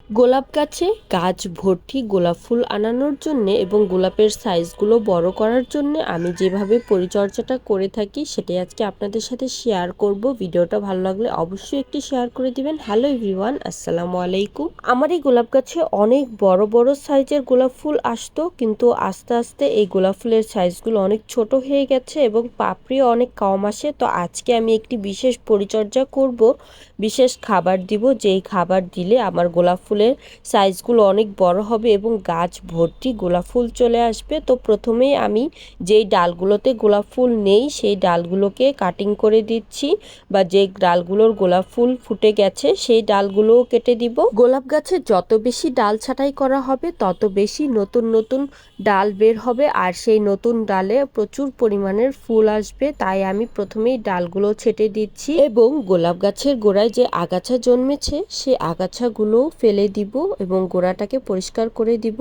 গোলাপ গাছে গাছ ভর্তি গোলাপ ফুল আনানোর জন্যে এবং গোলাপের সাইজগুলো বড় করার জন্য আমি যেভাবে পরিচর্যাটা করে থাকি সেটাই আজকে আপনাদের সাথে শেয়ার করব। ভিডিওটা ভালো লাগলে অবশ্যই একটি শেয়ার করে দিবেন। হ্যালো এভরিওয়ান, আসসালামু আলাইকুম। আমার এই গোলাপ গাছে অনেক বড় বড় সাইজের গোলাপ ফুল আসতো, কিন্তু আস্তে আস্তে এই গোলাপ ফুলের সাইজগুলো অনেক ছোট হয়ে গেছে এবং পাপড়িও অনেক কম আসে। তো আজকে আমি একটি বিশেষ পরিচর্যা করব, বিশেষ খাবার দিব, যেই খাবার দিলে আমার গোলাপ ফুলের সাইজগুলো অনেক বড় হবে এবং গাছ ভর্তি গোলাপ ফুল চলে আসবে। তো প্রথমেই আমি যেই ডালগুলোতে গোলাপ ফুল নেই সেই ডালগুলোকে কাটিং করে দিচ্ছি, বা যেই ডালগুলোর গোলাপ ফুল ফুটে গেছে সেই ডালগুলোও কেটে দিব। গোলাপ গাছে যত বেশি ডাল ছাঁটাই করা হবে তত বেশি নতুন নতুন ডাল বের হবে, আর সেই নতুন ডালে প্রচুর পরিমাণের ফুল আসবে। তাই আমি প্রথমেই ডালগুলো ছেটে দিচ্ছি এবং গোলাপ গাছের গোড়ায় যে আগাছা জন্মেছে সেই আগাছাগুলো ফেলে দিব এবং গোড়াটাকে পরিষ্কার করে দিব,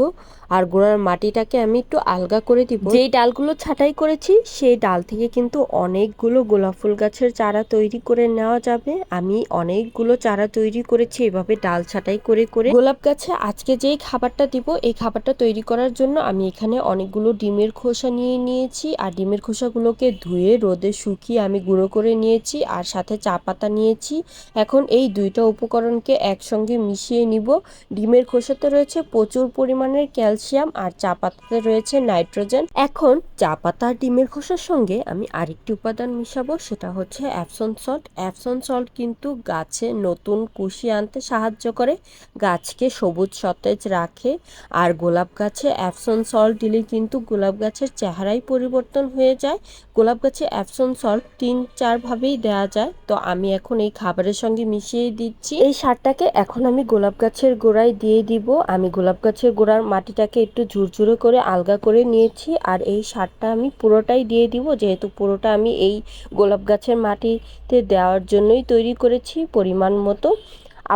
আর গোড়ার মাটিটাকে আমি একটু আলগা করে দিব। যেই ডালগুলো ছাঁটাই করেছি সেই ডাল থেকে কিন্তু অনেকগুলো গোলাপ ফুল গাছের চারা তৈরি করে নেওয়া যাবে। আমি অনেকগুলো চারা তৈরি করেছি এভাবে ডাল ছাঁটাই করে করে। গোলাপ গাছে আজকে যেই খাবারটা দিব এই খাবারটা তৈরি করার জন্য আমি এখানে অনেকগুলো ডিমের খোসা নিয়ে নিয়েছি, আর ডিমের খোসাগুলোকে ধুয়ে রোদে শুকিয়ে আমি গুঁড়ো করে নিয়েছি, আর সাথে চা পাতা নিয়েছি। এখন এই দুইটা উপকরণকে একসঙ্গে মিশিয়ে নিব। ডিমের খোসাতে রয়েছে প্রচুর পরিমাণের ক্যালসিয়াম আর চা পাতাতে রয়েছে নাইট্রোজেন। এখন চা পাতা আর ডিমের খোসার সঙ্গে আমি আরেকটি উপাদান মিশাবো, সেটা হচ্ছে অ্যাপসন সল্ট। অ্যাপসন সল্ট কিন্তু গাছে নতুন কুশি আনতে সাহায্য করে, গাছকে সবুজ সতেজ রাখে। আর গোলাপ গাছে অ্যাপসন সল্ট দিলে কিন্তু গোলাপ গাছের চেহারাই পরিবর্তন হয়ে যায়। গোলাপ গাছে অ্যাপসন সল্ট 3-4 ভাবেই দেওয়া যায়। তো আমি এখন এই খাবারের সঙ্গে মিশিয়ে দিচ্ছি। এই সারটাকে এখন আমি গোলাপ গাছের গোড়ায় দিয়ে দিব। আমি গোলাপ গাছের গোড়ার মাটিটাকে একটু ঝুরঝুরে করে আলগা করে নিয়েছি, আর এই সারটা আমি পুরোটাই দিয়ে দিব, যেহেতু পুরোটা আমি এই গোলাপ গাছের মাটিতে দেওয়ার জন্যই তৈরি করেছি পরিমাণ মতো।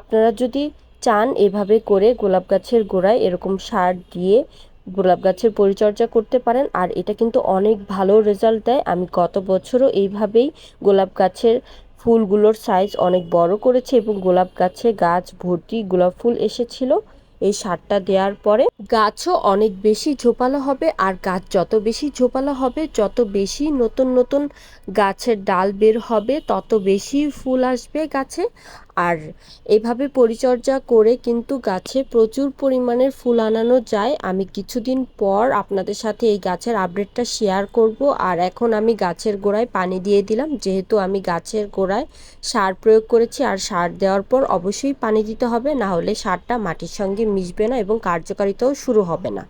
আপনারা যদি চান এভাবে করে গোলাপ গাছের গোড়ায় এরকম সার দিয়ে গোলাপ গাছের পরিচর্যা করতে পারেন, আর এটা কিন্তু অনেক ভালো রেজাল্ট দেয়। আমি গত বছরও এইভাবেই গোলাপ গাছের ফুলগুলোর সাইজ অনেক বড় করেছে এবং গোলাপ গাছে গাছ ভর্তি গোলাপ ফুল এসেছিল। এই সারটা দেওয়ার পরে গাছও অনেক বেশি ঝোপালো হবে, আর গাছ যত বেশি ঝোপালো হবে যত বেশি নতুন নতুন গাছের ডাল বের হবে তত বেশি ফুল আসবে গাছে। আর এভাবে পরিচর্যা করে কিন্তু গাছে প্রচুর পরিমাণের ফুল আনানো যায়। আমি কিছুদিন পর আপনাদের সাথে এই গাছের আপডেটটা শেয়ার করব। আর এখন আমি গাছের গোড়ায় পানি দিয়ে দিলাম, যেহেতু আমি গাছের গোড়ায় সার প্রয়োগ করেছি, আর সার দেওয়ার পর অবশ্যই পানি দিতে হবে, না হলে সারটা মাটির সঙ্গে মিশবে না এবং কার্যকারিতাও শুরু হবে না।